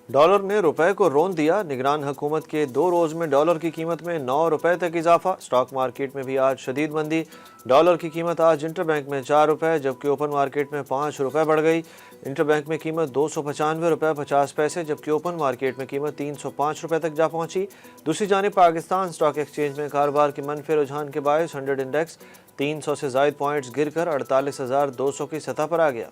Dollar ने रुपए को रौंद दिया। निगरान हुकूमत के 2 रोज में डॉलर की कीमत में 9 रुपए तक इजाफा। स्टॉक मार्केट में भी आज शदीद मंदी। डॉलर की कीमत आज इंटरबैंक में 4 रुपए जबकि ओपन मार्केट में 5 रुपए बढ़ गई। इंटरबैंक में कीमत 295 रुपए 50 पैसे जबकि ओपन मार्केट में कीमत 305 रुपए तक जा पहुंची। दूसरी जानिब पाकिस्तान स्टॉक एक्सचेंज में कारोबार के मनफी रुझान के बायस 100 इंडेक्स 300 से जायद पॉइंट्स गिरकर 48,200 की सतह पर आ गया।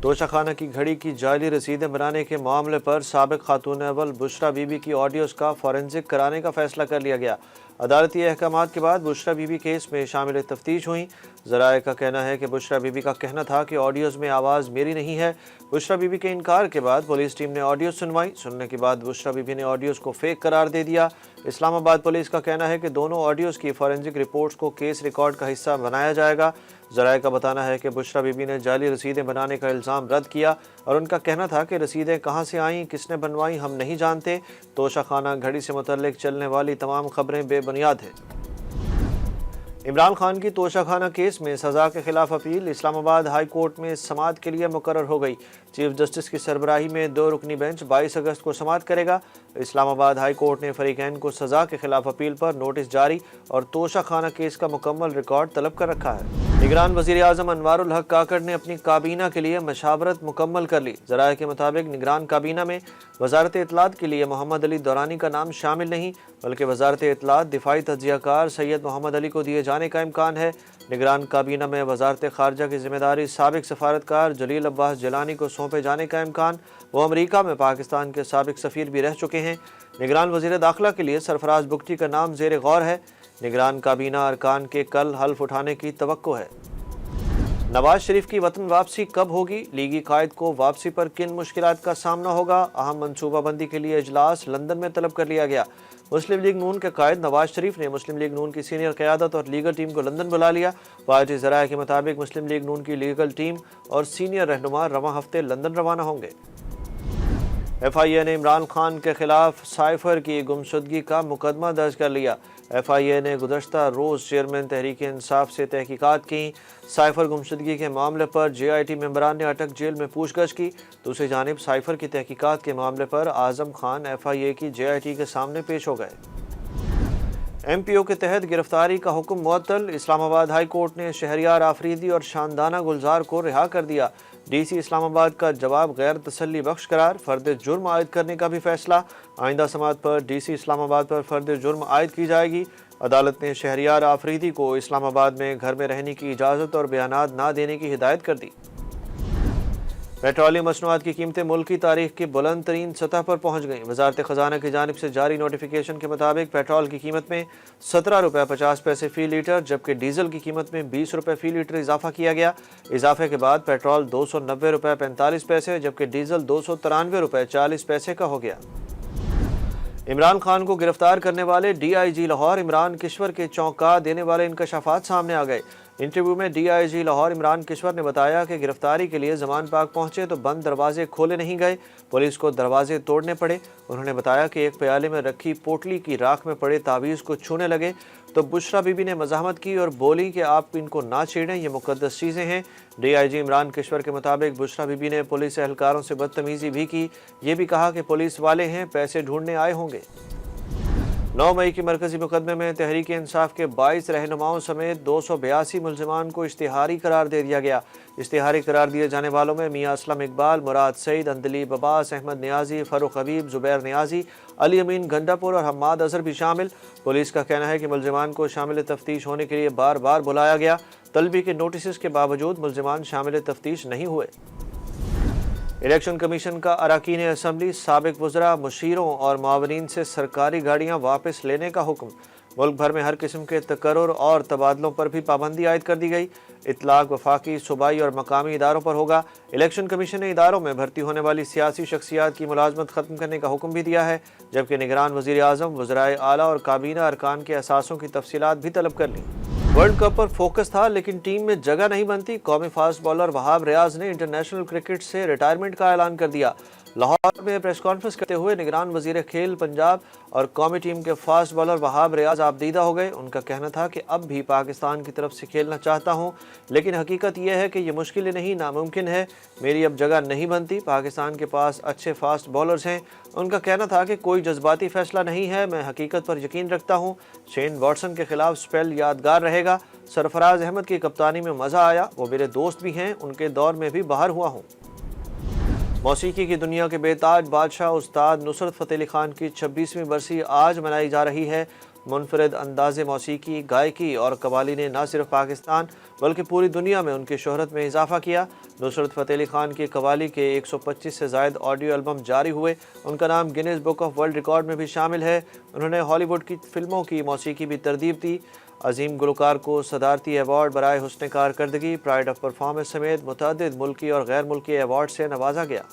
तोशाखाना की घड़ी की जाली रसीदें बनाने के मामले पर साबिक खातून अव्वल बुशरा बीबी की ऑडियोज़ का फॉरेंसिक कराने का फैसला कर लिया गया। अदालती अहकामात के बाद बुशरा बीबी केस में शामिल तफ्तीश हुई। ज़राए का कहना है कि बुशरा बीबी का कहना था कि ऑडियोज़ में आवाज़ मेरी नहीं है। बुशरा बीबी के इनकार के बाद पुलिस टीम ने ऑडियो सुनने के बाद बुशरा बीबी ने ऑडियोज़ को फेक करार दे दिया। इस्लामाबाद पुलिस का कहना है कि दोनों ऑडियोज़ की फॉरेंसिक रिपोर्ट्स को केस रिकॉर्ड का हिस्सा बनाया जाएगा। ज़राए का बताना है कि बुशरा बीबी ने जाली रसीदें बनाने का इल्ज़ाम रद्द किया और उनका कहना था कि रसीदें कहाँ से आईं, किसने बनवाई, हम नहीं जानते। तोशाखाना घड़ी से मुतल्लिक चलने वाली तमाम खबरें बेबुनियाद हैं। इमरान खान की तोशाखाना केस में सज़ा के खिलाफ अपील इस्लामाबाद हाई कोर्ट में समाअत के लिए मुकर्रर हो गई। चीफ जस्टिस की सरबराही में 2 रुकनी बेंच 22 अगस्त को समाअत करेगा। इस्लामाबाद हाई कोर्ट ने फरीकैन को सज़ा के खिलाफ अपील पर नोटिस जारी और तोशाखाना केस का मुकम्मल रिकॉर्ड तलब कर रखा है। निगरान वज़ीर आज़म अनवारुल हक काकड़ ने अपनी काबीना के लिए मशावरत मुकम्मल कर ली। ज़राए के मुताबिक निगरान काबीना में वज़ारत इत्तलात के लिए मोहम्मद अली दौरानी का नाम शामिल नहीं बल्कि वज़ारत इत्तलात दिफाई तज्ज़ियाकार सैयद मोहम्मद अली को दिए जाने का इम्कान है। निगरान काबीना में वज़ारत ख़ारजा की ज़िम्मेदारी साबिक सफ़ारतकार जलील अब्बास जिलानी को सौंपे जाने का इम्कान। वो अमरीका में पाकिस्तान के साबिक सफ़ीर भी रह चुके हैं। निगरान वज़ीर दाखिला के लिए सरफराज बुगटी का नाम ज़ेर गौर है। निगरान काबीना अरकान के कल हल्फ उठाने की तवक्को है। नवाज शरीफ की वतन वापसी कब होगी? लीगी कायद को वापसी पर किन मुश्किलात का सामना होगा? अहम मनसूबाबंदी के लिए इजलास लंदन में तलब कर लिया गया। मुस्लिम लीग नून के कायद नवाज शरीफ ने मुस्लिम लीग नून की सीनियर क़यादत और लीगल टीम को लंदन बुला लिया। पार्टी ज़राए के मुताबिक मुस्लिम लीग नून की लीगल टीम और सीनियर रहनुमा रवां हफ्ते लंदन रवाना होंगे। FIA ने इमरान खान के खिलाफ साइफर की गुमशुदगी का मुकदमा दर्ज कर लिया। FIA ने गुज़श्ता रोज़ चेयरमैन तहरीक इंसाफ से तहकीकात की। साइफर गुमशुदगी के मामले पर JIT मेंबरान ने अटक जेल में पूछगछ की। दूसरी जानिब साइफर की तहकीकात के मामले पर आज़म खान FIA की JIT के सामने पेश हो गए। MPO के तहत गिरफ्तारी का हुक्म मुअत्तल। इस्लामाबाद हाई कोर्ट ने शहरियार आफरीदी और शानदाना गुलजार को रिहा कर दिया। DC इस्लामाबाद का जवाब गैर तसल्ली बख्श करार। फ़र्द जुर्म आयद करने का भी फैसला। आइंदा समाअत पर DC इस्लामाबाद पर फ़र्द जुर्म आयद की जाएगी। अदालत ने शहरियार आफरीदी को इस्लामाबाद में घर में रहने की इजाज़त और बयानात ना देने की हिदायत कर दी। पेट्रोलियम मसनूआत की कीमतें मुल्क की तारीख की बुलंद तरीन सतह पर पहुँच गईं। वज़ारत ख़जाना की जानिब से जारी नोटिफिकेशन के मुताबिक पेट्रोल की कीमत में 17 रुपये 50 पैसे फ़ी लीटर जबकि डीज़ल की कीमत में 20 रुपये फ़ी लीटर इजाफा किया गया। इजाफे के बाद पेट्रोल 290 रुपये 45 पैसे जबकि डीज़ल 293 रुपये 40 पैसे का हो गया। इमरान खान को गिरफ्तार करने वाले DIG लाहौर इमरान किश्वर के चौंका देने वाले इंकशाफात सामने आ गए। इंटरव्यू में DIG लाहौर इमरान किश्वर ने बताया कि गिरफ्तारी के लिए ज़मान पाक पहुंचे तो बंद दरवाजे खोले नहीं गए, पुलिस को दरवाजे तोड़ने पड़े। उन्होंने बताया कि एक प्याले में रखी पोटली की राख में पड़े तावीज़ को छूने लगे तो बुशरा बीबी ने मज़ाहमत की और बोली कि आप इनको ना छेड़ें, ये मुक़द्दस चीज़ें हैं। DIG इमरान किश्वर के मुताबिक बुशरा बीबी ने पुलिस एहलकारों से बदतमीज़ी भी की। ये भी कहा कि पुलिस वाले हैं, पैसे ढूंढने आए होंगे। 9 मई के मरकज़ी मुकदमे में तहरीक इंसाफ के 22 रहनुमाओं समेत 282 मुल्ज़िमान को इश्तिहारी करार दे दिया गया। इश्तिहारी करार दिए जाने वालों में मियाँ असलम इकबाल, मुराद सईद, अंदलीब अब्बास, अहमद नियाज़ी, फ़ारूक हबीब, ज़ुबैर नियाज़ी, अली अमीन गंडापुर और हम्माद अज़हर भी शामिल। पुलिस का कहना है कि मुल्ज़िमान को शामिल तफ्तीश होने के लिए बार बार बुलाया गया। तलबी के नोटिस के बावजूद मुल्ज़िमान शामिल तफ्तीश नहीं हुए। इलेक्शन कमीशन का अरकान असम्बली, साबिक वज़रा, मुशीरों और मावरीन से सरकारी गाड़ियाँ वापस लेने का हुक्म। मुल्क भर में हर किस्म के तकर्रुर और तबादलों पर भी पाबंदी आयद कर दी गई। इतलाक वफाकी, सूबाई और मकामी इदारों पर होगा। इलेक्शन कमीशन ने इदारों में भर्ती होने वाली सियासी शख्सियात की मुलाजमत ख़त्म करने का हुक्म भी दिया है जबकि निगरान वज़ीर आज़म, वज़राए आला और काबीना अरकान के असासों की तफसीलात भी तलब कर लीं। वर्ल्ड कप पर फोकस था लेकिन टीम में जगह नहीं बनती। कौमी फास्ट बॉलर वहाब रियाज ने इंटरनेशनल क्रिकेट से रिटायरमेंट का ऐलान कर दिया। लाहौर में प्रेस कॉन्फ्रेंस करते हुए निगरान वजीर खेल पंजाब और कौमी टीम के फास्ट बॉलर वहाब रियाज आबदीदा हो गए। उनका कहना था कि अब भी पाकिस्तान की तरफ से खेलना चाहता हूं, लेकिन हकीकत यह है कि यह मुश्किल नहीं नामुमकिन है। मेरी अब जगह नहीं बनती। पाकिस्तान के पास अच्छे फास्ट बॉलर्स हैं। उनका कहना था कि कोई जज्बाती फैसला नहीं है, मैं हकीकत पर यकीन रखता हूँ। शेन वॉटसन के खिलाफ स्पेल यादगार रहेगा। सरफराज अहमद की कप्तानी में मज़ा आया, वो मेरे दोस्त भी हैं, उनके दौर में भी बाहर हुआ हूँ। मौसीकी की दुनिया के बेताज बादशाह उस्ताद नुसरत फ़तेह अली खान की 26वीं बरसी आज मनाई जा रही है। मुनफरद अंदाज़े मौसीकी, गायकी और कव्वाली ने न सिर्फ पाकिस्तान बल्कि पूरी दुनिया में उनकी शोहरत में इजाफा किया। नुसरत फ़तेह अली खान की कव्वाली के 125 से ज़ायद ऑडियो एल्बम जारी हुए। उनका नाम Guinness book of world record में भी शामिल है। उन्होंने हॉलीवुड की फिल्मों की मौसीकी भी तरतीब दी। अजीम गुलकार को सदारती एवार्ड बराए हुस्न कारकर्दगी, प्राइड ऑफ परफॉर्मेंस समेत मुतअद्दिद मुल्की और गैर मुल्की एवार्ड से नवाजा गया।